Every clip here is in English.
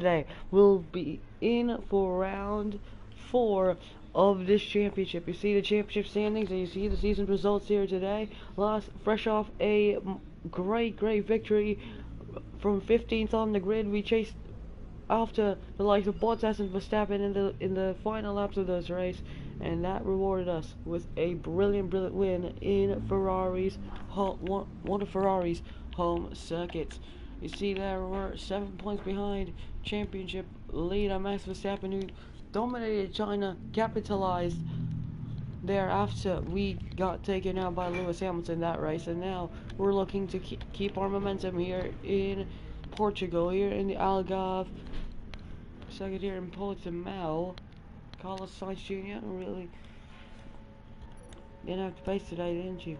Today we'll be in for round 4 of this championship. You see the championship standings and you see the season results here today. Fresh off a great victory from 15th on the grid. We chased after the likes of Bottas and Verstappen in the final laps of this race, and that rewarded us with a brilliant win in one of Ferrari's home circuits. You see there we're 7 points behind championship leader Max Verstappen, who dominated China, capitalized thereafter. We got taken out by Lewis Hamilton that race, and now we're looking to keep our momentum here in Portugal, here in the Algarve. Second here in Portimao. Carlos Sainz Jr. really didn't have to pace today, didn't you?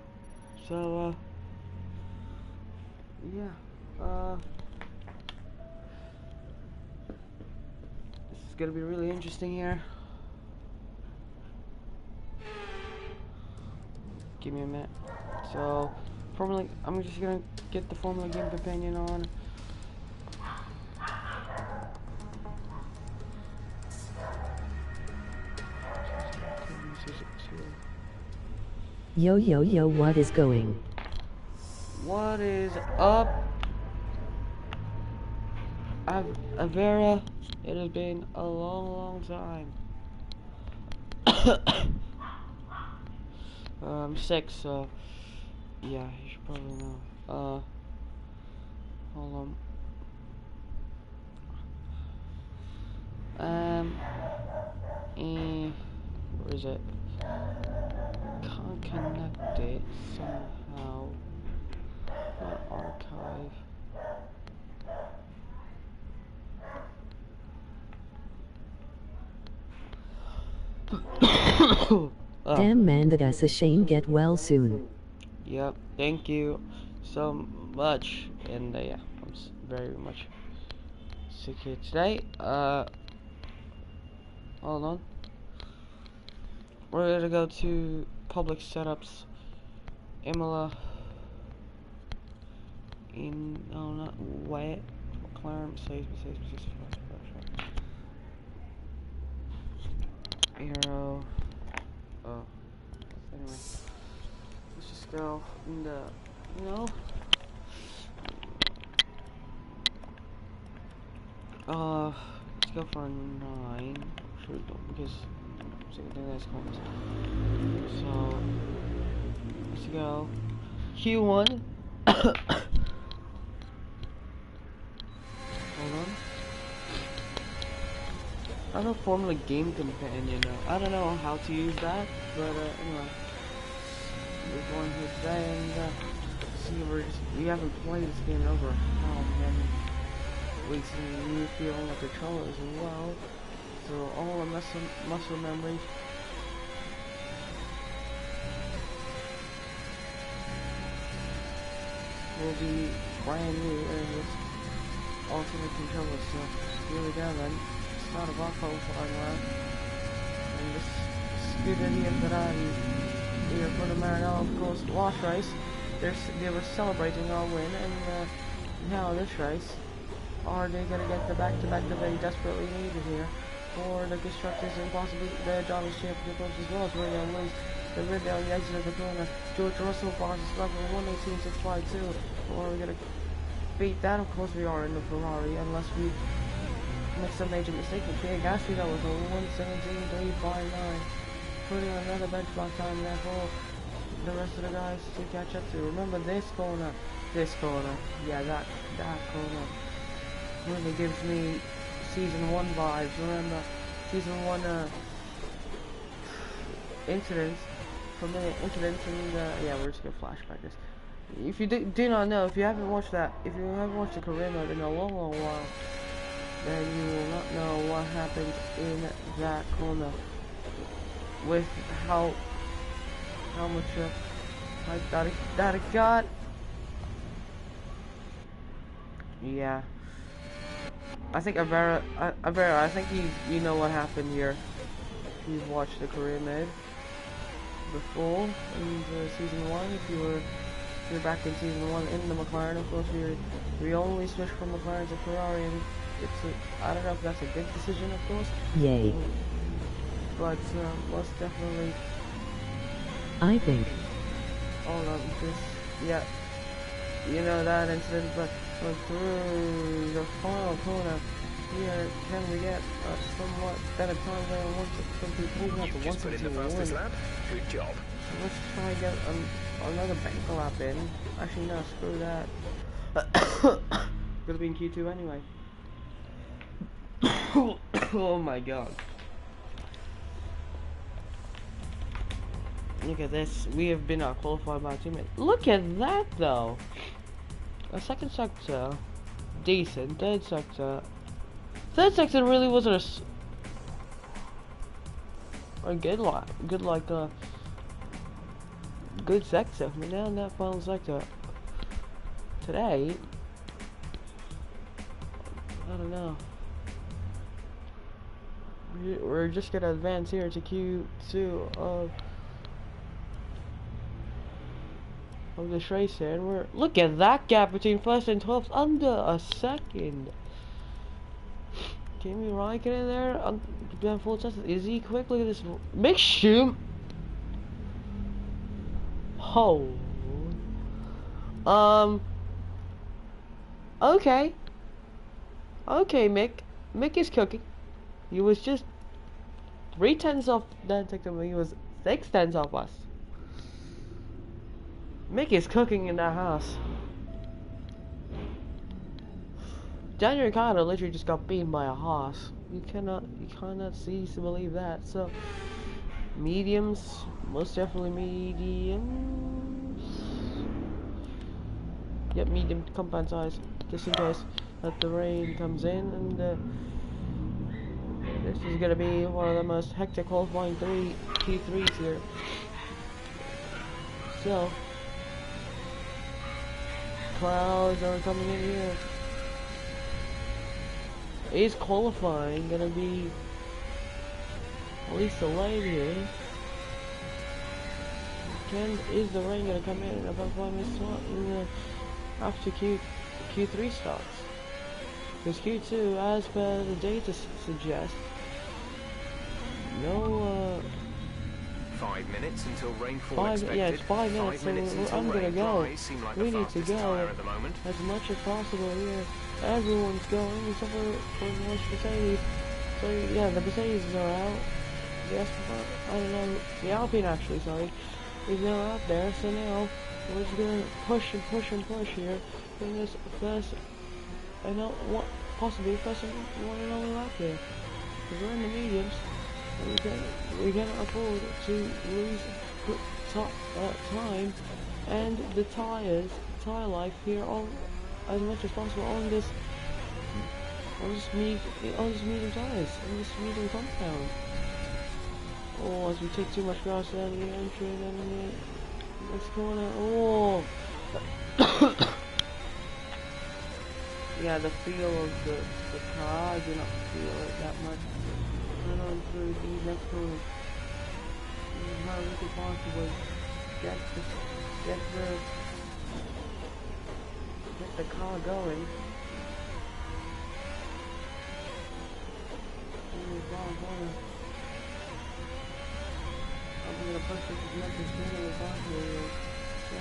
So, yeah. This is gonna be really interesting here. Give me a minute. So, I'm just gonna get the Formula Game Companion on. Yo, what is going? What is up? Avera, it has been a long time. I'm sick, so yeah, you should probably know. Hold on. Where is it? Can't connect it somehow. Archive. Damn man, that's a shame. Get well soon. Yep, thank you so much. And yeah, I'm very much sick here today. Hold on. We're gonna go to public setups. Imola. No, not wet. McLaren, safe. Arrow. Oh. Anyway. Let's just go in the, let's go for a 9. Sure we don't, because second thing that's comes. So, let's go. Q1. Hold on. I know Formula Game Companion. I don't know how to use that, but anyway, we're going here today, and see, we haven't played this game in over how many weeks, and we feel on the controller as well. So all the muscle memory. Will be brand new in this alternate controller. So here we go then. Start of our qualifying round. And this good idiot that I'm here for the Maranello, of course, last race. They were celebrating our win, and now this race, are they gonna get the back-to-back that they desperately needed here for the constructors and possibly the Drivers' Championship as well? So we're gonna lose the rid on the exit of the corner. George Russell passes level 1:18.652. Or are we gonna beat that? Of course we are in the Ferrari, unless we make some major mistake. Okay, Gasly, that was a 1:17.359, putting another benchmark time there for the rest of the guys to catch up to. Remember this corner, yeah, that corner really gives me season 1 vibes. Remember season 1 incidents, and yeah, we're just gonna flashback this. If you do not know, if you haven't watched the career mode in a long while, then you will not know what happened in that corner with how much hype that it got. Yeah, I think Avera, I think you know what happened here. You've watched the career mode before in season 1. If you're back in season 1 in the McLaren, of course we only switched from McLaren to Ferrari, and I don't know if that's a good decision, of course. Yay. But most definitely. I think. Hold on, yeah, you know that incident, but through the final corner here, can we get somewhat better time there? You've just put in the fastest lap. Good job. Let's try and get another bank lap in. Actually, no, screw that. Gonna be in Q2 anyway. Oh my god. Look at this. We have been qualified by a teammate. Look at that though. A second sector, decent. Third sector really wasn't a good sector. We're now in that final sector. Today, I don't know. We're just gonna advance here to Q2 of this race here, and look at that gap between first and 12th, under a second. Can we Ryan get in there? Full test. Is he quick? Look at this. Make shoot. Oh. Okay. Okay, Mick. Mick is cooking. He was just 3/10 off that detective. He was 6/10 off us. Mick is cooking in that house. Daniel Ricciardo literally just got beaten by a horse. You cannot cease to believe that. So, mediums, most definitely mediums. Yep, medium compound size, just in case that the rain comes in, and this is gonna be one of the most hectic qualifying Q3s here. So, clouds are coming in here. Is qualifying gonna be at least delayed here? Is the rain gonna come in about 5 minutes after Q3 starts? Because Q2, as per the data suggests, no 5 minutes until rainfall expected. Yeah, it's 5 minutes, so I'm gonna go. Like we need to go at the moment. as much as possible here. Everyone's going, except for Mercedes. So yeah, the Mercedes are out. The I don't know, the Alpine actually, sorry, is now out there. So now we're just gonna push and push and push here in this first, I know what possibly first one and only lap here. Because we're in the mediums. We cannot afford to lose time, and the tire life here on as much as possible on this medium tires, on this medium compound. Oh, as we take too much grass down the entry and then in the next corner. Oh. Yeah, the feel of the car, I do not feel it that much. Run on through these next corners. This is how we could possibly get the car going. I'm gonna push this as much as soon as possible.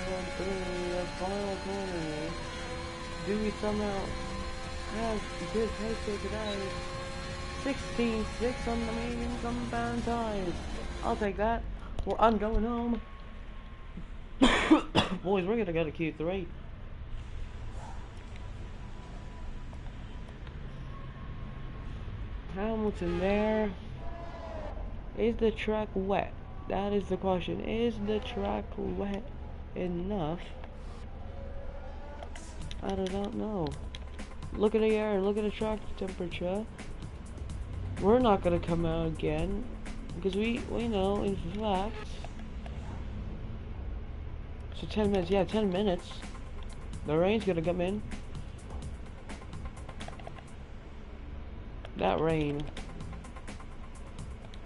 Run through the final corner here. Do we somehow have good pace here today? 16.6 on the medium compound tires. I'll take that. Well, I'm going home. Boys, we're gonna go to Q3. Hamilton there. Is the track wet? That is the question. Is the track wet enough? I don't know. Look at the air, look at the track temperature. We're not gonna come out again because we know in fact. So 10 minutes, yeah, 10 minutes. The rain's gonna come in. That rain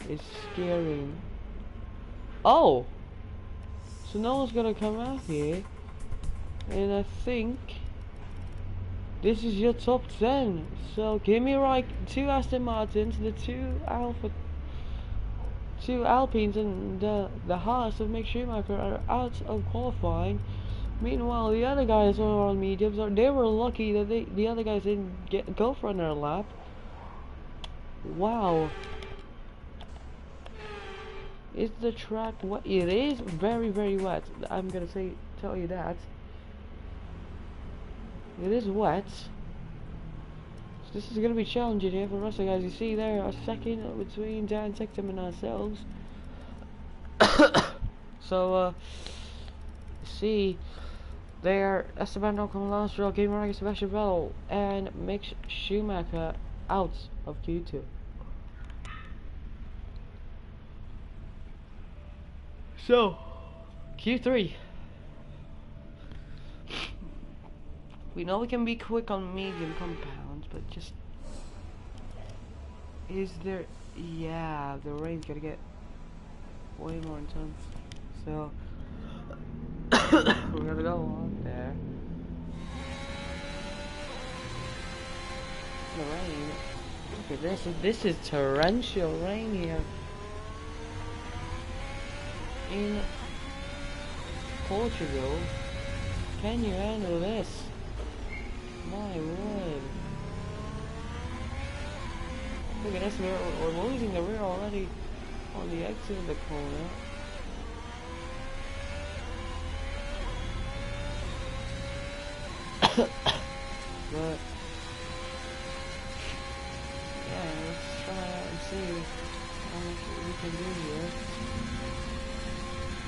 is scaring. Oh! So no one's gonna come out here. And I think this is your top 10. So give me like 2 Aston Martins, the 2 Alpines, and the Haas of Mick Schumacher are out of qualifying. Meanwhile, the other guys are on mediums. They were lucky that the other guys didn't go for another lap. Wow. Is the track wet? It is very, very wet. I'm gonna tell you that. It is wet. So this is gonna be challenging here for us, guys. You see there, a second between Dan Sectum and ourselves. So, see, there, Esteban Ocon last row, Game Running Sebastian Vettel, and Mick Schumacher out of Q2. So, Q3. We know we can be quick on medium compounds, but just... Is there... Yeah, the rain's gonna get way more intense. So... we're gonna go on there. The rain. Look at this. This is torrential rain here. In Portugal. Can you handle this? My word. Look at this, we're losing the rear already on the exit of the corner. But yeah, let's try out and see how much we can do here.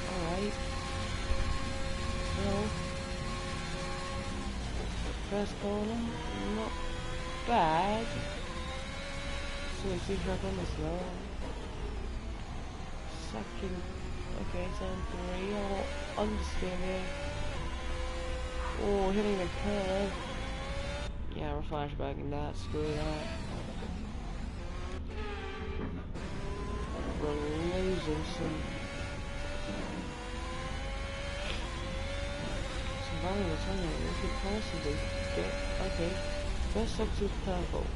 Alright. So first corner, not bad. So we see track on the slow. Second, okay, turn 3, I'll understand it. Oh, hitting the curve. Yeah, we're flashbacking that, screw that. We're losing some. Surviving the tournament, we could possibly get, okay, first up to purple.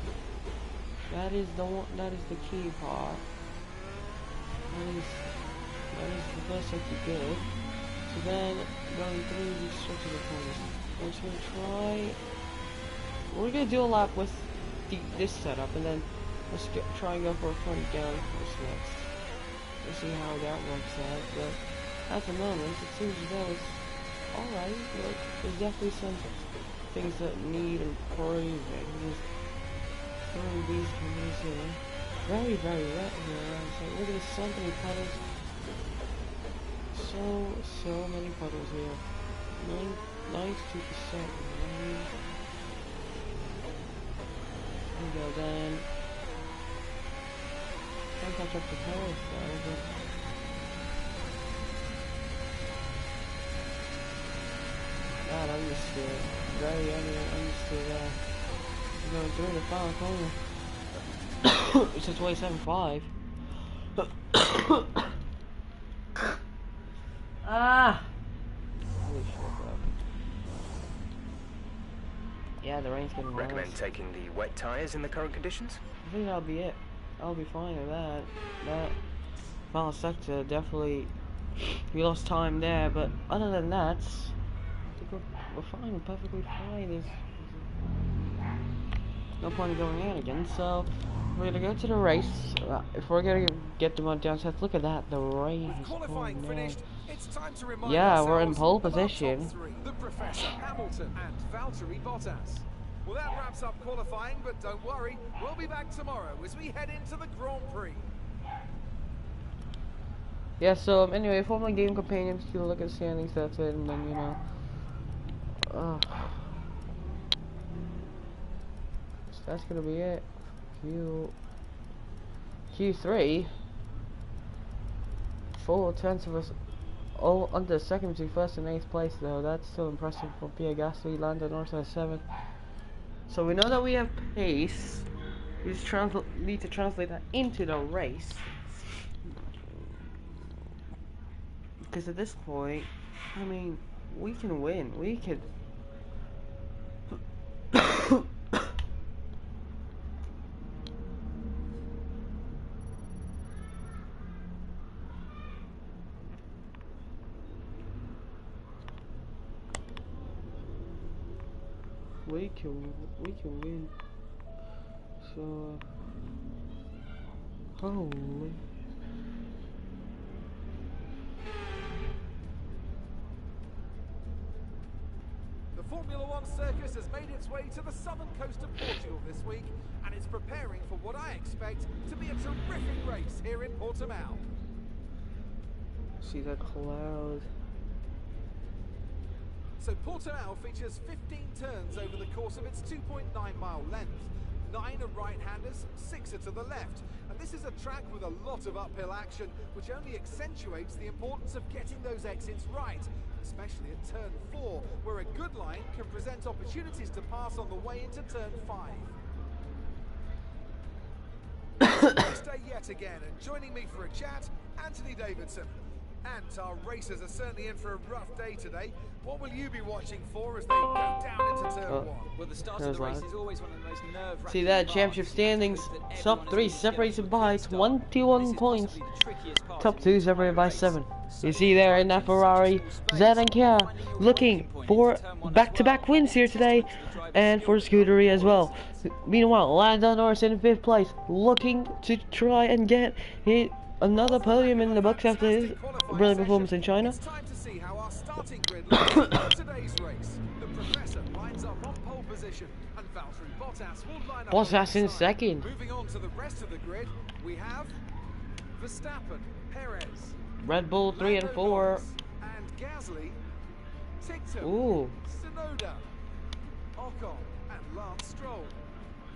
That is the key part. That is the first up to good. So then, going through these stretches of corners, we're just gonna try. We're gonna do a lap with this setup, and then let's try and go for a front down first next. We'll see how that works out. But at the moment, it seems as though it's alright. But there's definitely some things that need improving. Just throwing these companies here. Very, very wet here. So look at this, so many puddles. So many puddles here. 92% rain. There we go then. Can't catch up to Paris though, but God, understood. Very understood. Going through the final corner. It's a 27.5. Ah! Holy shit, bro. Yeah, the rain's getting worse. Recommend taking the wet tyres in the current conditions? I think that'll be it. I'll be fine with that. That final sector, definitely, we lost time there, but other than that, I think we're fine, we're perfectly fine. There's no point in going out again, so we're gonna go to the race. If we're gonna get them on down south, look at that, the rain is pouring down. Yeah, we're in pole position. The Professor Hamilton and Valtteri Bottas. Well, that wraps up qualifying, but don't worry, we'll be back tomorrow as we head into the Grand Prix. Yeah, so anyway, for my game companions, you look at standings, that's it, and then, you know, so that's gonna be it. Q3, 4/10 of us all under second to first and 8th place, though. That's still impressive for Pierre Gasly. Lando Norris has 7th. So we know that we have pace. We just need to translate that into the race. Because at this point, I mean, we can win. We could we can win. So holy. The Formula One circus has made its way to the southern coast of Portugal this week, and it's preparing for what I expect to be a terrific race here in Portimao. See that cloud? So Portimao features 15 turns over the course of its 2.9-mile length. 9 are right-handers, 6 are to the left. And this is a track with a lot of uphill action, which only accentuates the importance of getting those exits right, especially at turn 4, where a good line can present opportunities to pass on the way into turn 5. Race day yet again, and joining me for a chat, Anthony Davidson. And our racers are certainly in for a rough day today. What will you be watching for as they go down into turn 1? Well, the start of the race is always one of the most nerve-wracking. See that championship standings? Top 3 separated by 21 points. Top 2 separated by 7. You see there in that Ferrari, Zed and Kia looking for back-to-back wins here today, and for Scuderia as well. Meanwhile, Lando Norris in 5th place, looking to try and get another podium in the books after his brilliant performance in China. It's time to see how our starting grid looks in today's race. The Professor lines up on pole position, and Valtteri Bottas will line up. Bottas in second. Moving on to the rest of the grid, we have Verstappen, Perez, Red Bull 3 and 4. and Gasly, Tictum, Ooh. Tsunoda, Ocon, and Lance Stroll,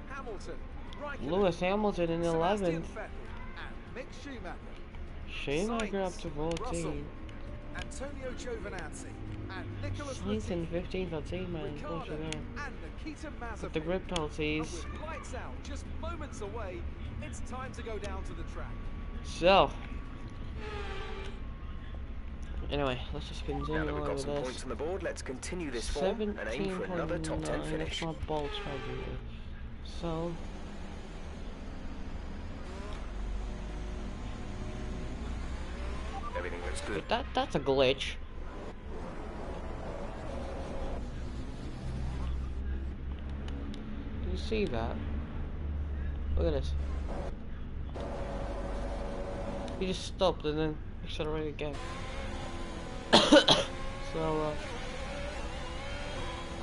Hamilton, Raikkonen, Lewis Hamilton in Sebastian 11th. Vettel, and Mick Schumacher. Schumacher up to Sainz, Russell, 14. Antonio Giovinazzi, and Nicholas Sainz in Latifi, 15th on team, man. Ricciardo, Closer there. and Nikita Mazepin. With the grip And penalties. with lights out, just moments away, it's time to go down to the track. So. Anyway, let's just continue Now that we've on got with some this. points on the board, let's continue this form and aim for another top 10 17.9. finish. That's my bold strategy. So. Everything looks good. That's a glitch. Do you see that? Look at this. He just stopped and then accelerated again. So, of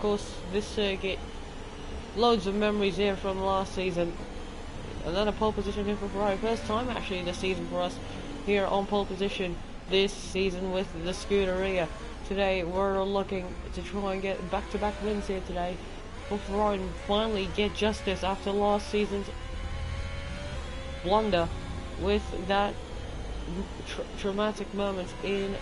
course, this circuit, loads of memories here from last season. Another pole position here for Ferrari. First time actually this season for us here on pole position this season with the Scuderia. Today we're looking to try and get back-to-back wins here today for Ferrari and finally get justice after last season's blunder with that traumatic moment in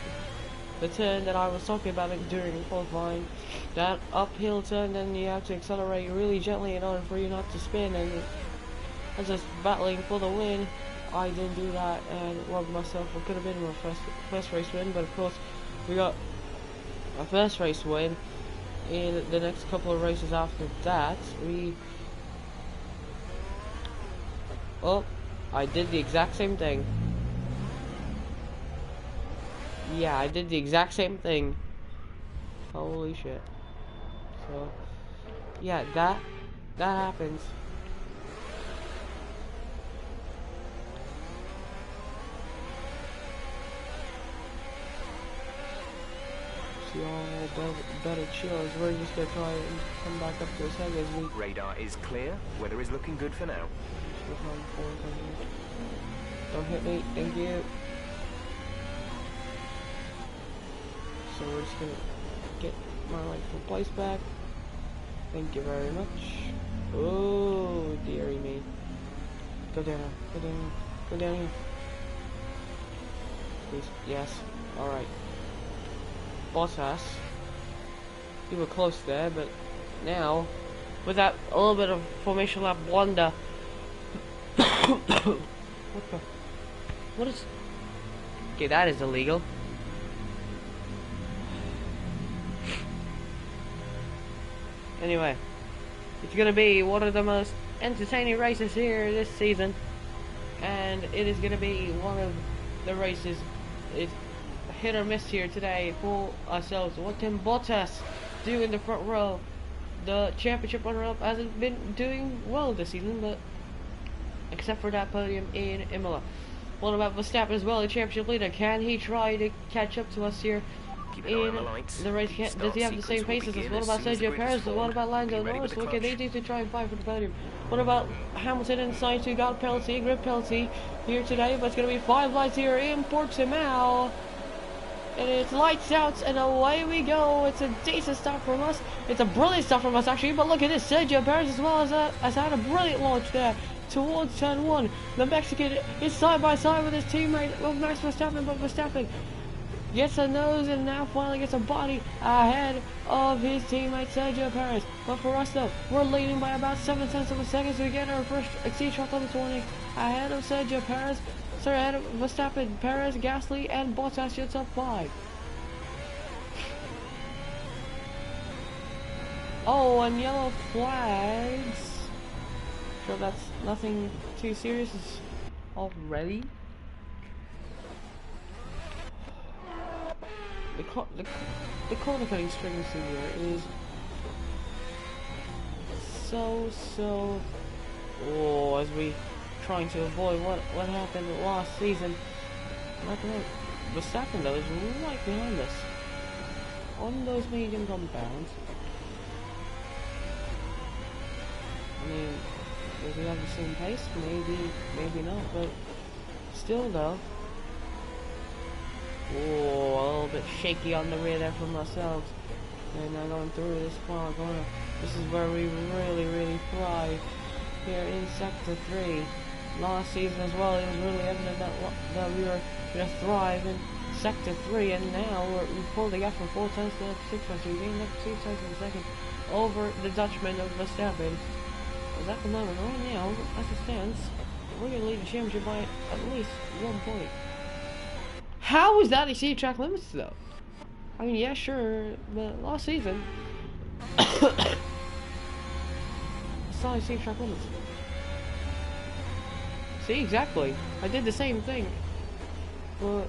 the turn that I was talking about during qualifying. That uphill turn, then you have to accelerate really gently in order for you not to spin, and I was just battling for the win. I didn't do that and robbed myself. What could have been my first race win, but of course we got a first race win. In the next couple of races after that, I did the exact same thing. Yeah, I did the exact same thing. Holy shit. So, yeah, that happens. See all better chills. We're just gonna try and come back up to his head as we Radar is clear. Weather is looking good for now. Don't hit me, thank you. So we're just gonna get my rightful place back. Thank you very much. Oh, dearie me. Go down, go down, go down here. Please, yes, alright. Bottas. You were close there, but now, with that a little bit of formation lap blunder. What is... Okay, that is illegal. Anyway, it's gonna be one of the most entertaining races here this season, and it is gonna be one of the races. It's hit or miss here today for ourselves. What can Bottas do in the front row? the championship runner-up hasn't been doing well this season, but except for that podium in Imola. What about Verstappen as well, the championship leader? Can he try to catch up to us here in the race? Does he have the same pace as us? What about Sergio Perez? What about Lando Norris? What can they do to try and fight for the podium? What about Hamilton and Sainz, who got a penalty, grip penalty here today, but it's going to be 5 lights here in Portugal. And it's lights out, and away we go. It's a decent stop from us. It's a brilliant stop from us, actually. But look at this. Sergio Perez as well has had a brilliant launch there towards turn 1. The Mexican is side by side with his teammate, Max Verstappen, but Verstappen gets a nose and now finally gets a body ahead of his teammate Sergio Perez. But for us, though, we're leading by about 7 tenths of a second. So we get our first exceed track limit warning ahead of Sergio Perez. Sorry, ahead of Verstappen, Perez, Gasly, and Bottas your top 5. Oh, and yellow flags. So that's nothing too serious already. The corner cutting strings here is so. Oh, as we trying to avoid what happened last season. Verstappen though is right behind us on those medium compounds. I mean, do we have the same pace? Maybe not, but still though. Oh, a little bit shaky on the rear there from ourselves. And now going through this far corner. This is where we really thrive here in Sector 3. Last season as well, it was really evident that we were going to thrive in Sector 3, and now we pulled the gap from 4 tenths to 6 tenths. We gained up 2 tenths in a second over the Dutchman of Verstappen. Because at the moment, right now, as it stands, we're going to lead the championship by at least 1 point. How is that exceed track limits though? I mean, yeah, sure, but last season, saw exceed track limits. See, exactly. I did the same thing, but we're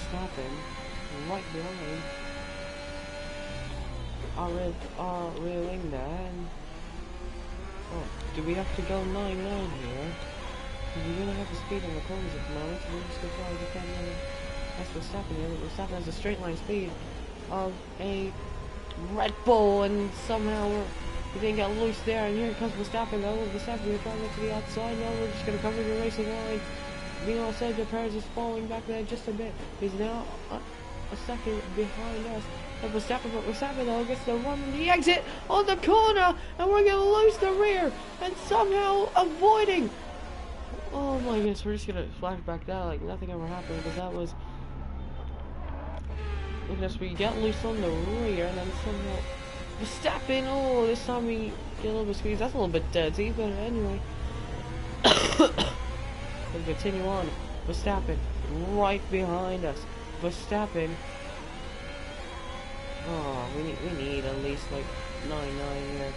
stopping right behind our rear wing there. And oh, do we have to go 9-9 here? We really have the speed on the corners at the moment. We're just gonna try to defend that's what's happening here. Verstappen has a straight line speed of a Red Bull, and somehow we didn't get loose there. And here comes Verstappen though. Verstappen, we're trying to get to the outside now. We're just gonna cover the racing line. Meanwhile, Sergio Perez is falling back there just a bit. He's now a second behind us. And Verstappen though gets the run on the exit on the corner, and we're gonna lose the rear and somehow avoiding. Oh my goodness, we're just gonna flash back down like nothing ever happened, because that was. Because we get loose on the rear and then somehow Verstappen. Oh, this time we get a little bit squeezed. That's a little bit dirty, but anyway. We'll continue on. Verstappen right behind us. Verstappen. Oh, we need at least like 9-9 here.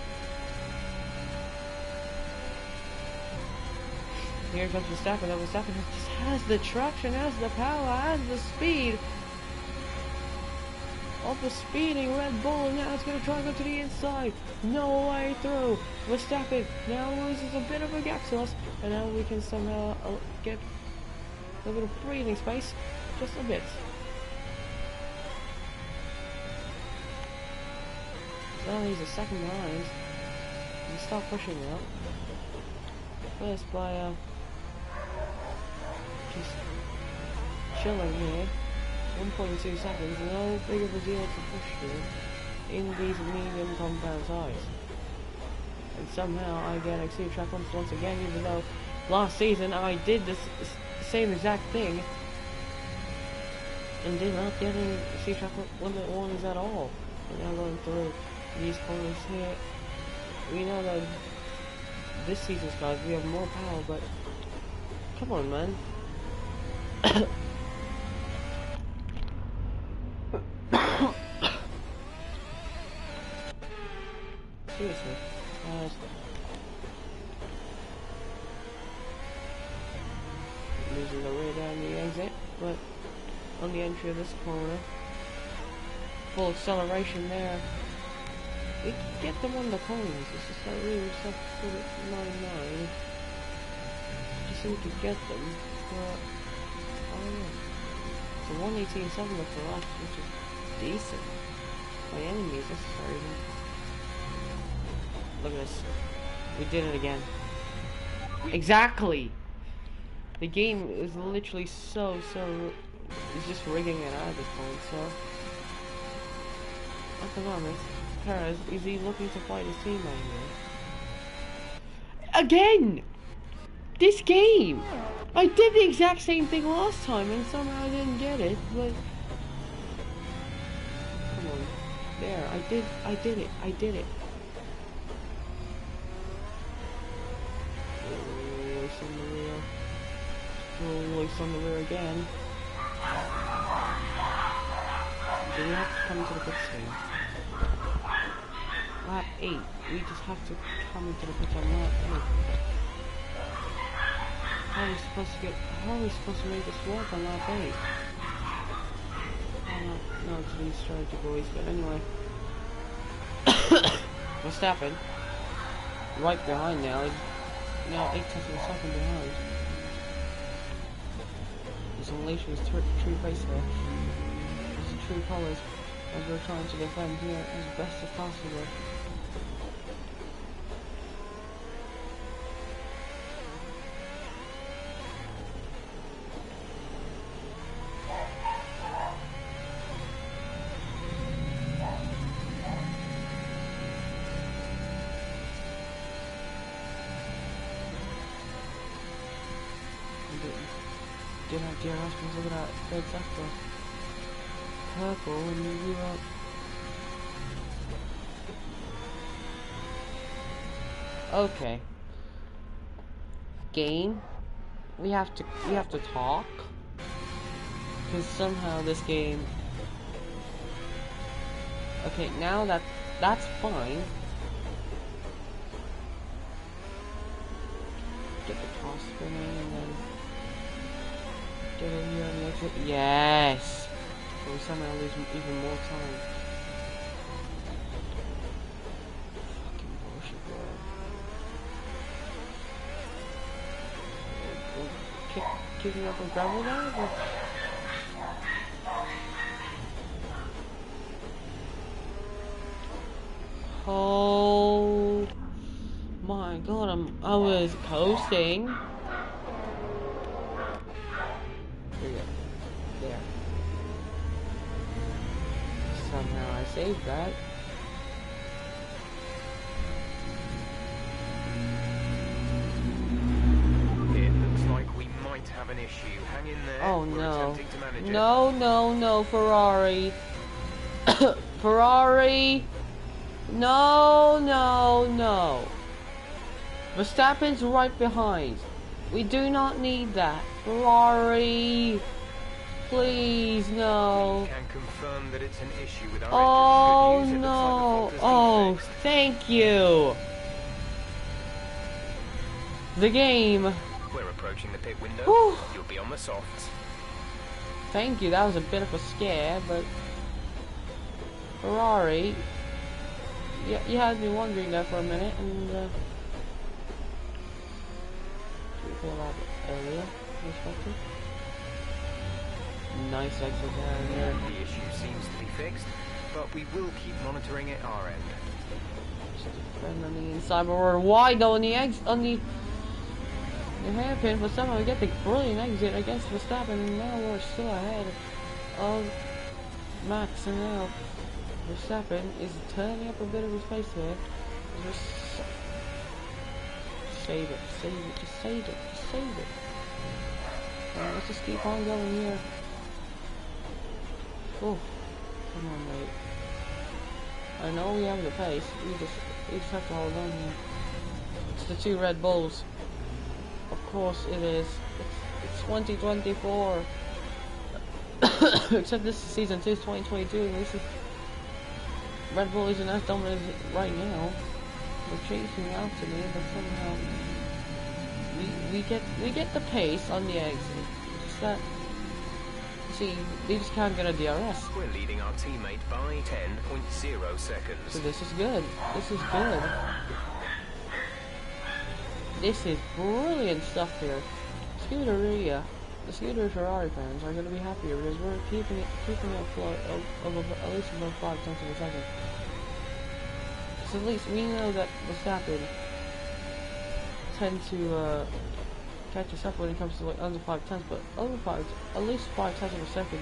Here comes Verstappen. Now Verstappen just has the traction, has the power, has the speed of the speeding Red Bull, and now it's going to try and go to the inside. No way through. Verstappen now loses a bit of a gap to us, and now we can somehow get a little bit of breathing space, just a bit. Now he's a second behind. We start pushing out. First by just chilling here. 1.2 seconds, no big of a deal to push through in these medium compound tires. And somehow I get exceed track limits once again, even though last season I did this same exact thing and did not get any exceed track limit warnings at all. We're now going through these corners here. We know that this season's cars we have more power, but come on, man. Seriously. Losing the rear down the exit. but on the entry of this corner, full acceleration there. We can get them on the corners. It's just that really tough to put it 9-9. Just so we could get them, but I don't know. It's a 118.7 for us, which is decent. By any means necessary. Look at this. We did it again. Exactly! The game is literally so... It's just rigging it out at this point, so... At the moment, Perez, is he looking to fight his teammate here? Again! This game! I did the exact same thing last time and somehow I didn't get it, but... Come on. There, I did it. Loose on the rear. Loose on the rear again. Do we have to come into the pits here? Lap 8. We just have to come into the pits on lap 8. How are we supposed to make this work on lap 8? No, it's been strategy, boys, but anyway. Verstappen. Right behind now. Now 8 tenths of a second behind. His unleashing his true face there. His true colours. As we're trying to defend here as best as possible. Dear husbands, look at that third sector. Purple and you up. Okay. Game. We have to talk. Because somehow this game. Okay, now that's fine. Get the toss spinning and then get in here and exit. Yes! So we somehow lose even more time. Fucking bullshit, bro. Kicking up a gravel there? But... oh my god, I was coasting. There. Somehow I saved that. It looks like we might have an issue. Hang in there. Oh We're no. attempting to manage it. No, Ferrari. Ferrari. No. Verstappen's right behind. We do not need that. Ferrari. Please, no. We can confirm that it's an issue with our Oh engine. Good news, it no. looks like the fault has been fixed. Thank you. The game. We're approaching the pit window. Whew. You'll be on the softs. Thank you. That was a bit of a scare, but Ferrari. Yeah, you had me wondering there for a minute, and should we pull out earlier? Respected. Nice exit there. The issue seems to be fixed, but we will keep monitoring it our end. And on the inside, but we're wide though on the hairpin, but somehow we get the brilliant exit against Verstappen, and now we're still ahead of Max, and now Verstappen is turning up a bit of his pace here. Save it. Alright, let's just keep on going here. Oh, come on, mate. I know we have the pace. We just have to hold on here. It's the 2 Red Bulls. Of course it is. It's 2024. Except this is season 2, 2022. And this is Red Bull isn't as dominant right now. They're chasing after me, but somehow we get the pace on the exit. Just that See, they just can't get a DRS. We're leading our teammate by 10.0 seconds. So this is good. This is good. This is brilliant stuff here. Scuderia, the Scuderia Ferrari fans are going to be happier because we're keeping it afloat of at least above 5 tenths of a second. So at least we know that Verstappen tend to catch us up when it comes to like under 5 tenths, but over at least 5 tenths of a second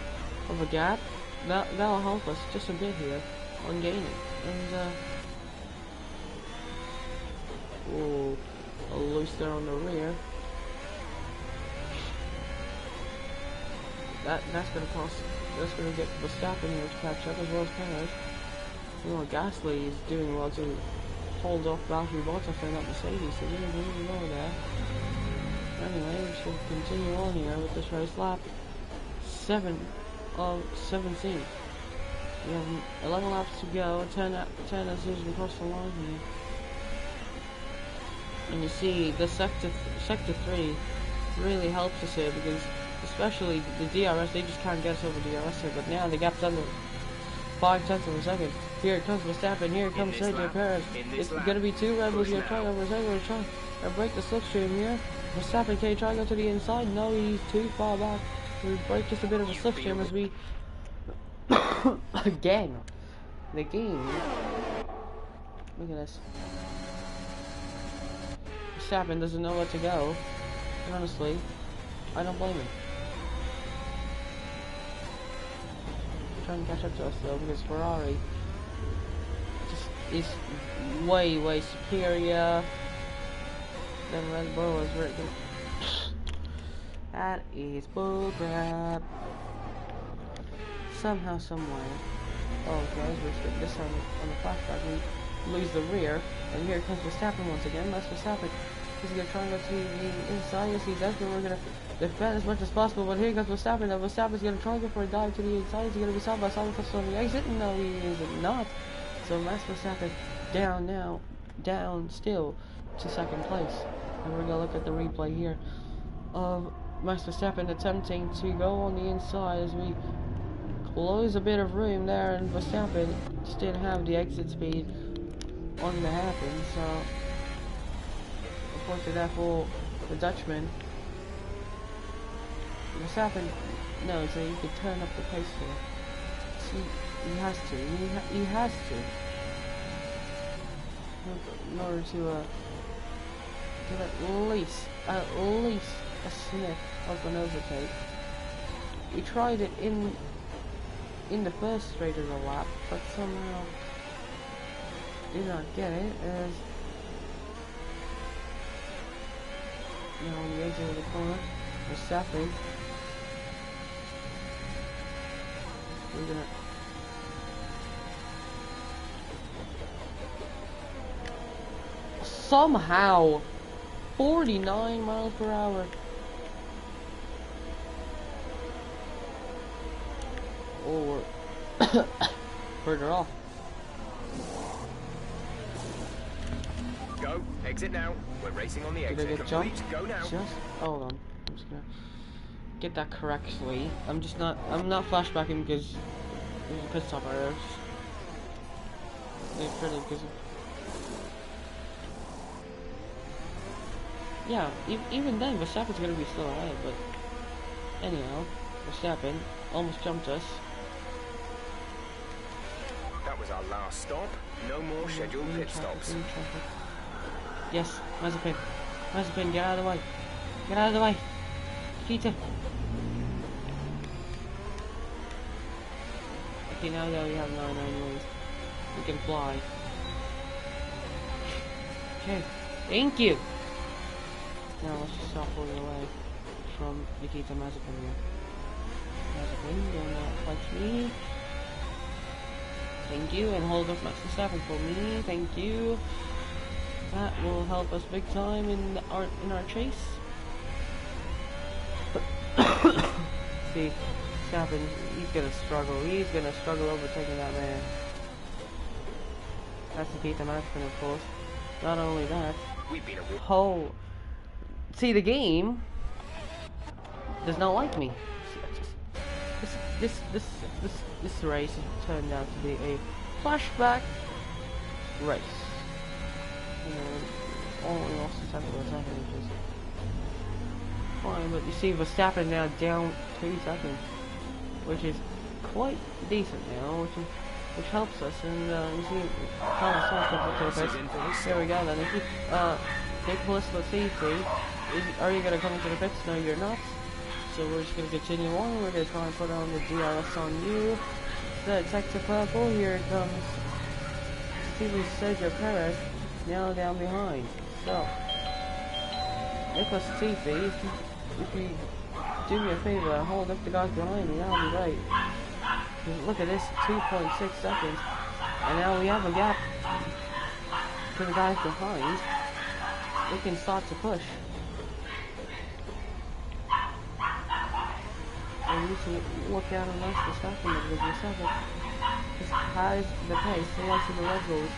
of a gap. That'll help us just a bit here on gaining. And oh, a loose there on the rear. That's gonna get Verstappen here to catch up as well as Perez. You know, Gasly is doing well to hold off Valtteri Bottas and not Mercedes, so we didn't really know that. Anyway, we should continue on here with this race. Lap 7 of 17. We have 11 laps to go, 10 as usually across the line here. And you see, the sector 3 really helps us here because, especially the DRS, they just can't get us over DRS here, but now the gap's under 5 tenths of a second. Here it comes Verstappen, here it comes Sergio Perez. It's going to be 2 Red Bulls here trying over Sergio, trying to break the slipstream here. Verstappen, can he try to go to the inside? No, he's too far back. We break just a bit of a slipstream as we again the game. Look at this. Verstappen doesn't know where to go. And honestly, I don't blame him. Trying to catch up to us though, because Ferrari just is way superior than Red Bull is very good. That is bullcrap. Somehow, somewhere. Oh, guys, we're this on the flashback. We lose the rear, and here comes Verstappen once again. That's Verstappen. He's gonna try and go to the inside. Yes, he's actually we're gonna defend as much as possible. But here comes Verstappen. Now Verstappen's gonna try and go for a dive to the inside. Is he gonna be side by side with us on the exit? No, he is not. So Max Verstappen down now, down still to second place. And we're gonna look at the replay here of Max Verstappen attempting to go on the inside as we close a bit of room there, and Verstappen just didn't have the exit speed on the hairpin, so unfortunately that for the Dutchman. Verstappen knows that he could turn up the pace here. See, he has to. He has to. In order to get at least a sniff of an overtake. He tried it in the first straight of the lap, but somehow did not get it as now on the exit of the corner. Verstappen. We're gonna somehow 49 miles per hour. Or further off. Go, exit now. We're racing on the exit. Did I get jumped? Go now. Just hold on. I'm just gonna get that correctly. I'm not flashbacking because there's a pit stop error. Because yeah, even then Verstappen's gonna be still ahead, but anyhow, Verstappen almost jumped us. That was our last stop. No more scheduled pit stops. Yes, Mazepin. Mazepin, get out of the way. Get out of the way. Peter. Okay, now that we have 9 anyways, we can fly. Okay, thank you. Now let's just stop pulling away from Nikita Mazepin here. Mazepin, do not touch me. Thank you, and hold off Max Verstappen for me. Thank you. That will help us big time in our chase. See, Verstappen, he's gonna struggle. He's gonna struggle overtaking that man. That's Nikita Mazepin, of course. Not only that, see, the game does not like me. this race turned out to be a flashback race. You know, only lost a second or second, which is fine. But you see, Verstappen now down 2 seconds, which is quite decent now, which helps us. And you see, Carlos Sainz comes up to the pits. There we go. Then if you Nicholas Latifi, are you gonna come into the pits? No, you're not. So we're just gonna continue on. We're gonna try and put on the DRS on you. The Tech to purple. Here it comes. Steven Sergio Perez now down behind. So Nicholas Latifi, if you do me a favor, hold up the guys behind me. That'll be great. Look at this, 2.6 seconds, and now we have a gap to the guys behind. We can start to push. We need to look out and watch Verstappen, because Verstappen has the pace. They like the Red Bulls.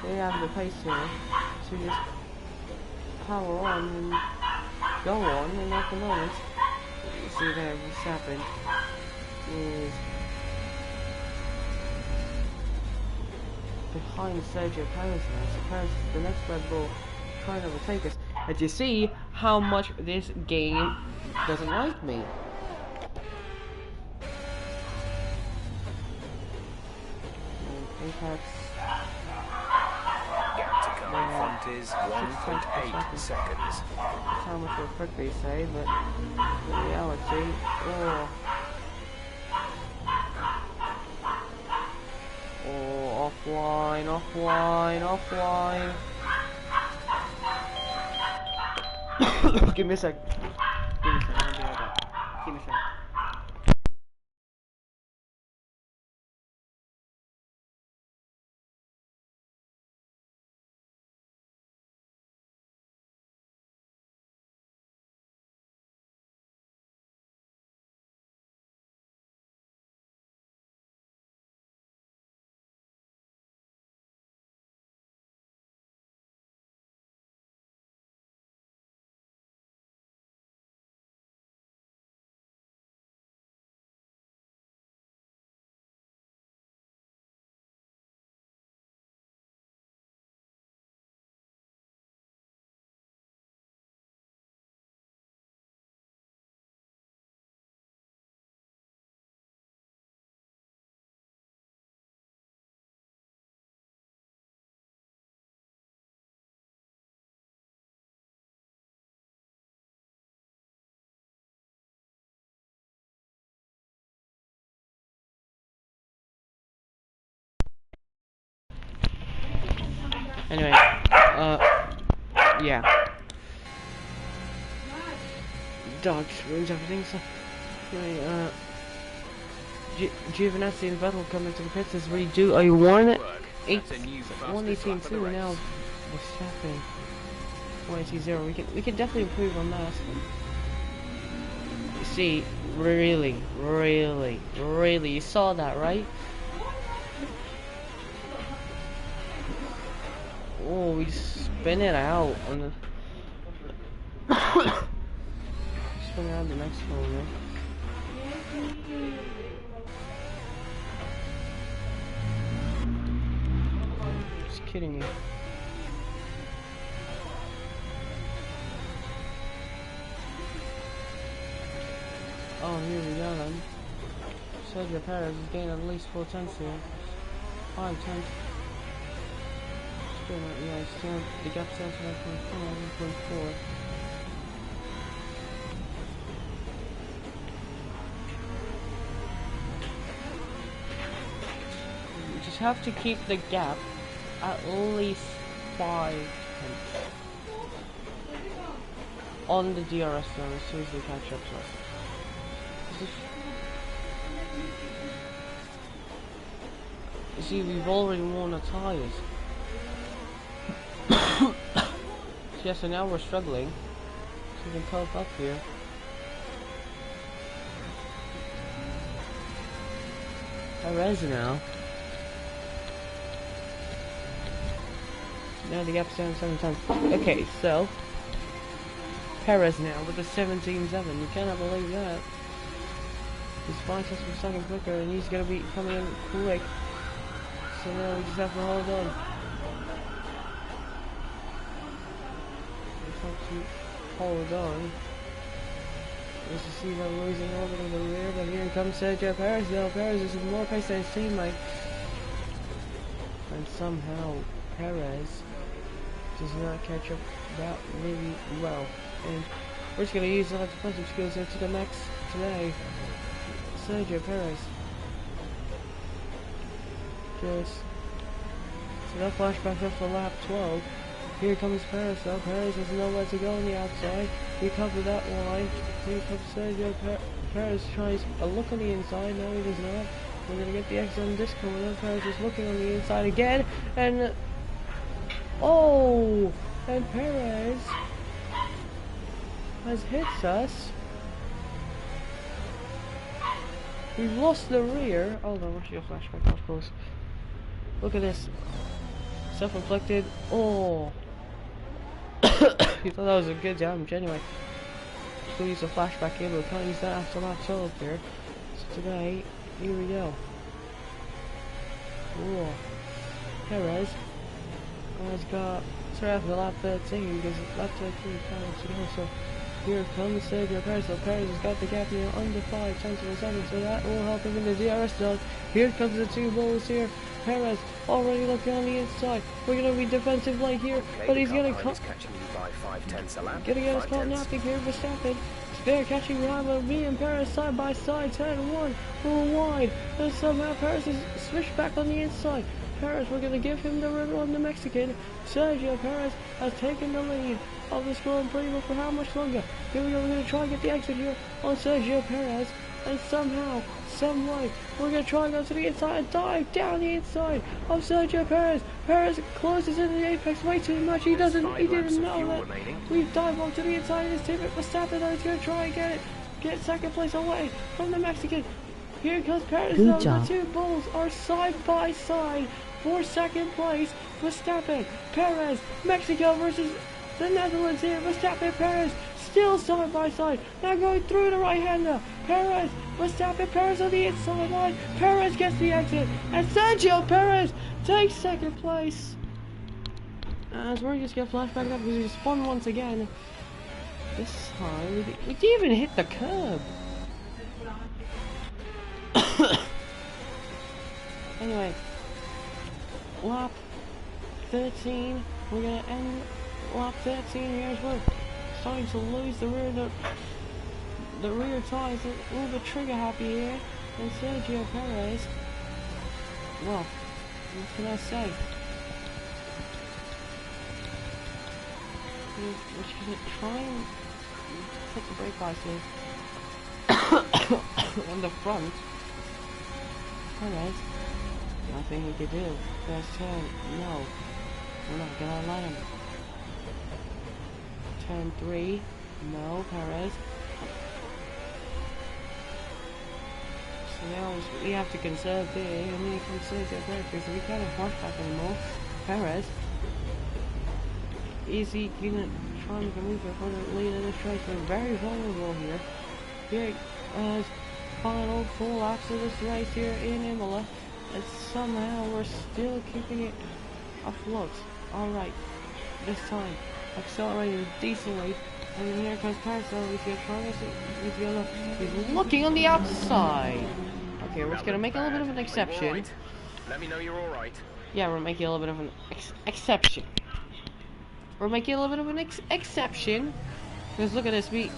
They have the pace here to just power on and go on. And at the moment, you see there, Verstappen is behind Sergio Perez now. So Perez is the next Red Bull trying to overtake us. And you see how much this game doesn't like me. Apex. Gap to come in front is 1.8 seconds. That's how much will quickly say, but in reality, oh, offline. Give me a sec. I'll be right back. Give me a sec. Anyway, yeah. Dodge ruins everything, so anyway, Giovinazzi and Vettel come into the pits as we do a 1:18.2 now. Verstappen 1:80. We can definitely improve on that. You see, really, you saw that, right? Oh, we spin it out on the spin around the next one, man. Just kidding me. Oh, here we go then. Sergio Perez is gaining at least 4 tenths here. 5 tenths. Yeah, still the gap's down to 1.4. We just have to keep the gap at least 5 tenths on the DRS zone as soon as they catch up to us. You see, we've already worn our tires. Yeah, so now we're struggling. So we can cope up here. Perez now. Now the gap's down 7 times. Okay, so Perez now with a 17.7. You cannot believe that. He's fine just from second quicker, and he's gonna be coming in quick. So now we just have to hold on. We just have to hold on. As you see them losing a little bit of the rear, but here comes Sergio Perez though. Perez is more pace than his teammate. And somehow Perez does not catch up that really well. And we're just going to use the defensive skills here to the max today. Sergio Perez. Just so that flashback up for lap 12. Here comes Perez though. Perez has nowhere to go on the outside. He covered that line. Here comes Sergio Perez tries a look on the inside. No, he does not. We're going to get the exit on this corner. Perez is looking on the inside again. And oh! And Perez has hit us. We've lost the rear. Hold on, where's your flashback? Of course. Look at this. Self-inflicted. Oh! You thought that was a good damage anyway. We'll use a flashback here, but we can't use that after lap 12 here. So today, here we go. Whoa. Perez has got, sorry, after lap 13, because lap 13 counts to go, so here comes Sergio Perez. So Perez has got the gap here under 5 tenths of a second, so that will help him in the DRS zone. Here comes the two bulls here. Perez already looking on the inside. We're going to be defensive like here, Okay, but he's going to catching you by 5/10 a lap. gonna get us caught napping here, Verstappen. They're catching behind, but me and Perez side by side, 10-1, full wide. And somehow Perez is switched back on the inside. Perez, we're gonna give him the river on the Mexican. Sergio Perez has taken the lead of this Grand Prix, but for how much longer? Here we go, we're gonna try and get the exit here on Sergio Perez. And somehow, some way, we're going to try and go to the inside and dive down the inside of Sergio Perez. Perez closes into the apex way too much. He didn't know that we've dived onto the inside of his team. Verstappen is going to try and get second place away from the Mexican. Here comes Perez. Good job. The two bulls are side by side for second place. Verstappen, Perez, Mexico versus the Netherlands here. Verstappen, Perez. Still side by side. Now going through the right hander. Perez, Verstappen, Perez on the inside line. Perez gets the exit. And Sergio Perez takes second place. As we're just going to flash back up because we spun once again. This time, we didn't even hit the curb. Anyway, lap 13. We're going to end lap 13 here as well. Starting to lose the rear tires, a little bit trigger happy here, and Sergio Perez, well, what can I say? We're just gonna try and put the brake lights here on the front. Perez, nothing we could do. First turn, no, we're not gonna let him. Turn 3, no, Perez. So now we have to conserve there, and then comes Sergio Perez, because we can't have back anymore. Perez, is he gonna try and move for the lead of this race? We're very vulnerable here. Here final 4 laps of this race here in Imola, and somehow we're still keeping it afloat. Alright, this time accelerating decently, and then here comes Perez. He's looking on the outside. Okay, we're just gonna make a little bit of an exception. Let me know you're all right. Yeah, we're making a little bit of an exception. We're making a little bit of an exception because look at this. We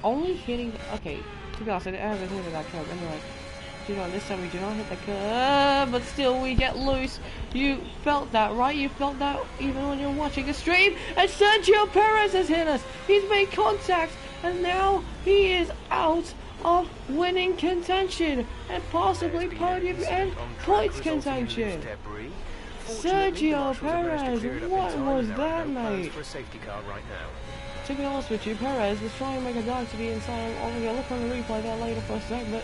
only hitting. Okay, to be honest, I haven't hit that curb anyway. This time we do not hit the curb, but still we get loose. You felt that, right? You felt that even when you're watching the stream. And Sergio Perez has hit us. He's made contact, and now he is out of winning contention and possibly podium and points contention. Sergio Perez, what was that, mate? To be honest with you, Perez was trying to make a dive to the inside. I'm going to look on the replay there later for a sec, but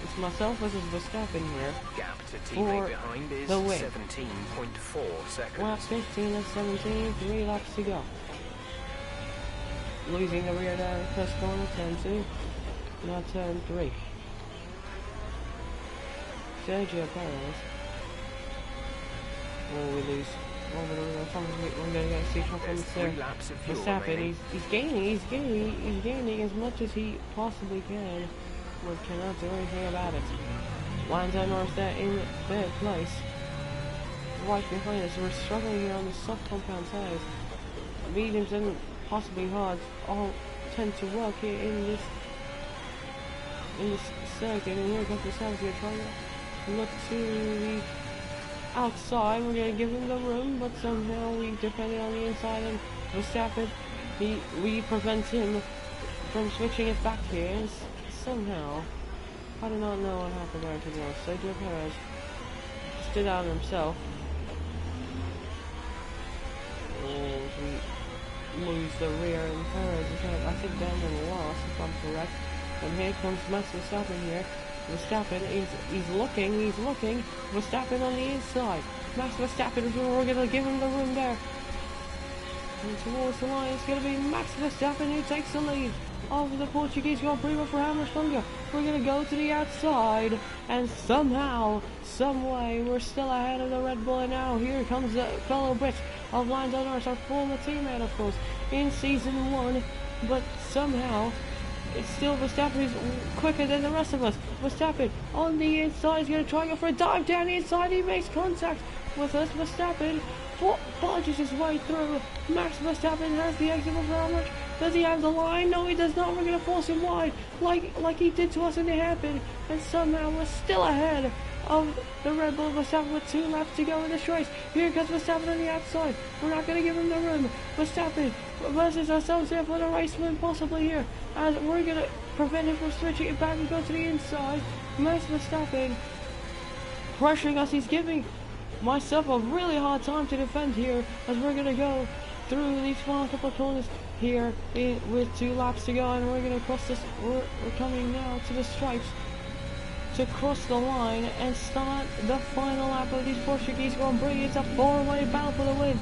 it's myself versus Verstappen here for the win. 17.4 seconds. Lap 15 and 17, 3 laps to go. losing the rear down first corner, turn 2, now turn 3. Sergio Perez. Oh, we lose. Oh, we're going to get a C truck on the stair. Verstappen, he's gaining as much as he possibly can, but cannot do anything about it. Lando Norris there in third place. Right behind us, we're struggling here on the soft compound tires. Mediums and possibly hards all tend to work here in this circuit, and here comes the Verstappen trying to look to the outside. We're going to give him the room, but somehow we defended on the inside, and Verstappen, we prevent him from switching it back here. Somehow, I do not know what happened there to be honest. Sergio Perez stood out himself, and we lose the rear, and Perez is I think down in the loss if I'm correct. And here comes Max Verstappen here. Verstappen, he's looking, Verstappen on the inside. Max Verstappen, we're going to give him the room there. And towards the line, it's going to be Max Verstappen who takes the lead over the Portuguese Grand Prix. For how much longer? We're going to go to the outside, and somehow, someway, we're still ahead of the Red Bull. And now here comes the fellow Brit of Lando Norris, our former teammate, of course, in Season 1, but somehow it's still Verstappen who's quicker than the rest of us. Verstappen on the inside is going to try and go for a dive down the inside. He makes contact with us. Verstappen punches his way through. Max Verstappen has the exit of how much? Does he have the line? No, he does not. We're going to force him wide like he did to us in the hairpin. And somehow we're still ahead of the Red Bull. Verstappen with 2 laps to go in this race. Here comes Verstappen on the outside. We're not going to give him the room. Verstappen versus ourselves here for the race win possibly here, as we're going to prevent him from switching it back and go to the inside. Max Verstappen pressuring us. He's giving myself a really hard time to defend here, as we're going to go through these final couple of corners here with 2 laps to go, and we're going to cross this. We're coming now to the stripes to cross the line and start the final lap of these Portuguese Grand Prix. It's a 4-way battle for the win.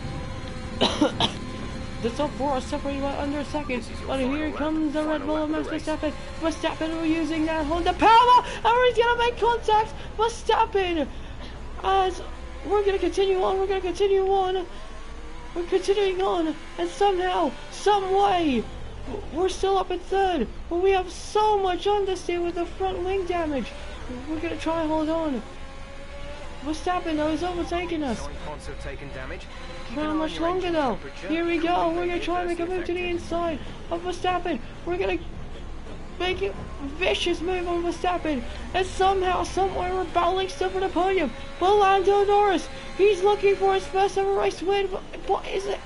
The top 4 are separated by under a second, but here comes the Red Bull of Max Verstappen. Verstappen, we're using that Honda power, and he's going to make contact. Verstappen, as we're going to continue on, we're continuing on, and somehow, some way, we're still up in third, but we have so much understeer with the front wing damage. We're going to try and hold on. Verstappen, though, is overtaking us. How much longer, though? Here we go. We're going to try and make a move to the inside of Verstappen. We're going to make a vicious move on Verstappen. And somehow, somewhere, we're battling still for the podium. But Lando Norris, he's looking for his first ever race win. But is it?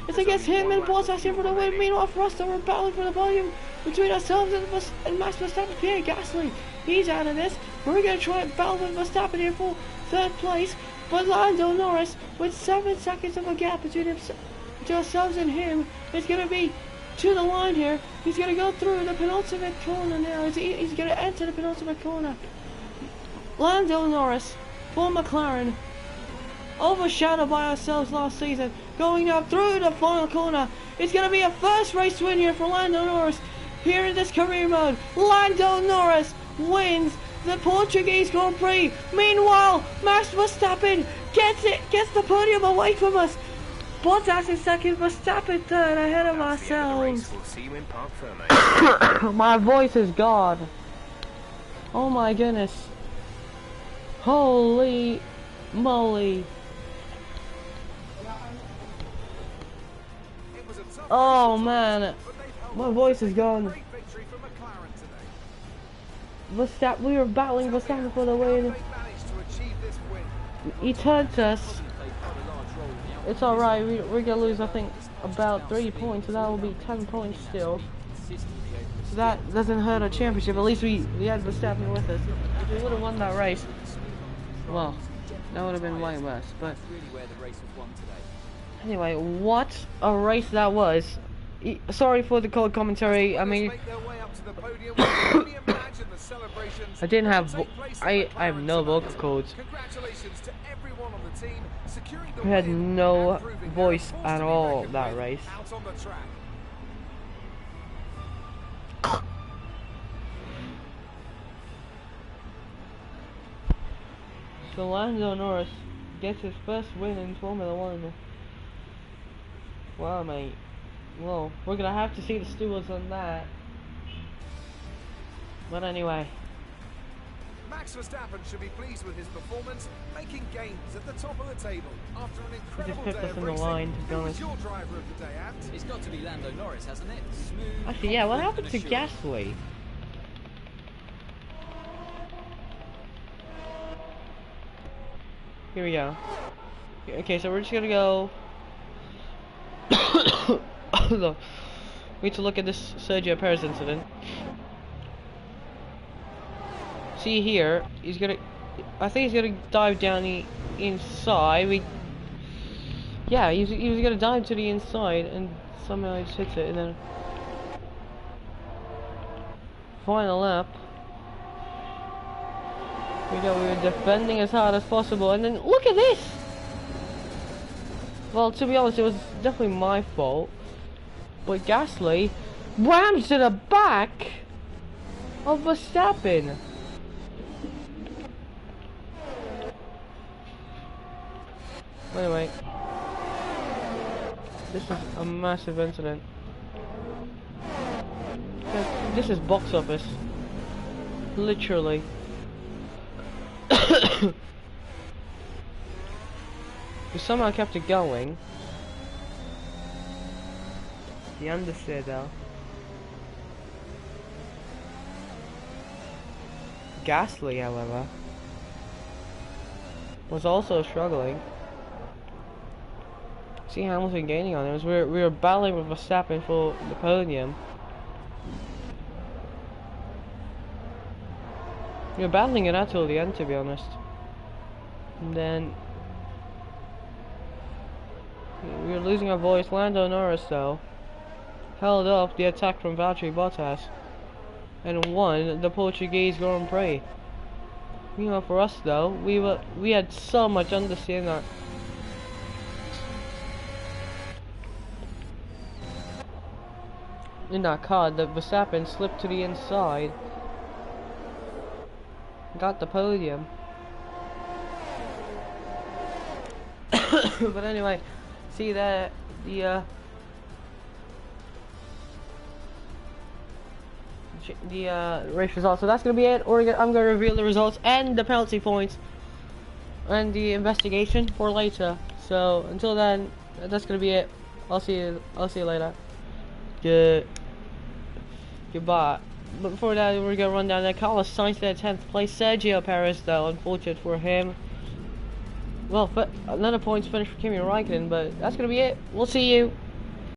It's against him and Bottas here for the win. Meanwhile, for us, though, we're battling for the podium between ourselves and Max Verstappen. Pierre Gasly, he's out of this. We're going to try and battle with Verstappen here for third place. But Lando Norris, with 7 seconds of a gap between ourselves and him, is going to be to the line here. He's going to go through the penultimate corner now. He's going to enter the penultimate corner. Lando Norris for McLaren, overshadowed by ourselves last season, going up through the final corner. It's going to be a first race win here for Lando Norris here in this career mode. Lando Norris wins the Portuguese Grand Prix. Meanwhile, Max Verstappen gets the podium away from us. Bottas in second, Verstappen third, ahead of ourselves. My voice is gone. Oh my goodness. Holy moly. Oh man, my voice is gone. We were battling Verstappen for the win. He turned us. It's alright, we're gonna lose I think about 3 points, so that will be 10 points still. So that doesn't hurt our championship. At least we had Verstappen with us. If we would have won that race, well, that would have been way worse. But anyway, what a race that was. Sorry for the cold commentary. I mean, I didn't have. I have no vocal cords. I had no voice at all that race. So Lando Norris gets his first win in Formula 1. Wow, mate. Well, we're gonna have to see the stewards on that. But anyway. Max Verstappen should be pleased with his performance, making gains at the top of the table after an incredible He just day picked us of in the racing. line, to be Who was honest. your driver of the day, Ant? It's got to be Lando Norris, hasn't it? Smooth. Actually, yeah, what confident happened to and assured. Gasly? Here we go. Okay, so we're just gonna go. Look, we need to look at this Sergio Perez incident. See here, he's gonna. I think he's gonna dive down the inside. Yeah, he was gonna dive to the inside, and somehow he just hits it, and then final lap. We were defending as hard as possible, and then look at this! Well, to be honest, it was definitely my fault. But Gasly rams to the back of Verstappen. Anyway, this is a massive incident. This is box office. Literally. We somehow kept it going. The understeer though. Gasly, however, was also struggling. See Hamilton gaining on him. We were battling with Verstappen for the podium. We were battling it out till the end, to be honest. And then we were losing our voice. Lando Norris, though, held up the attack from Valtteri Bottas and won the Portuguese Grand Prix. Meanwhile, for us, though, we had so much understeer in our car that Verstappen slipped to the inside, got the podium. But anyway, see that the race results. So that's gonna be it. I'm gonna reveal the results and the penalty points and the investigation for later. So until then, that's gonna be it. I'll see you later. Goodbye. But before that, we're gonna run down there. Carlos Sainz at 10th place. Sergio Perez, though, unfortunate for him. Well, but another points finish for Kimi Raikkonen. But that's gonna be it. We'll see you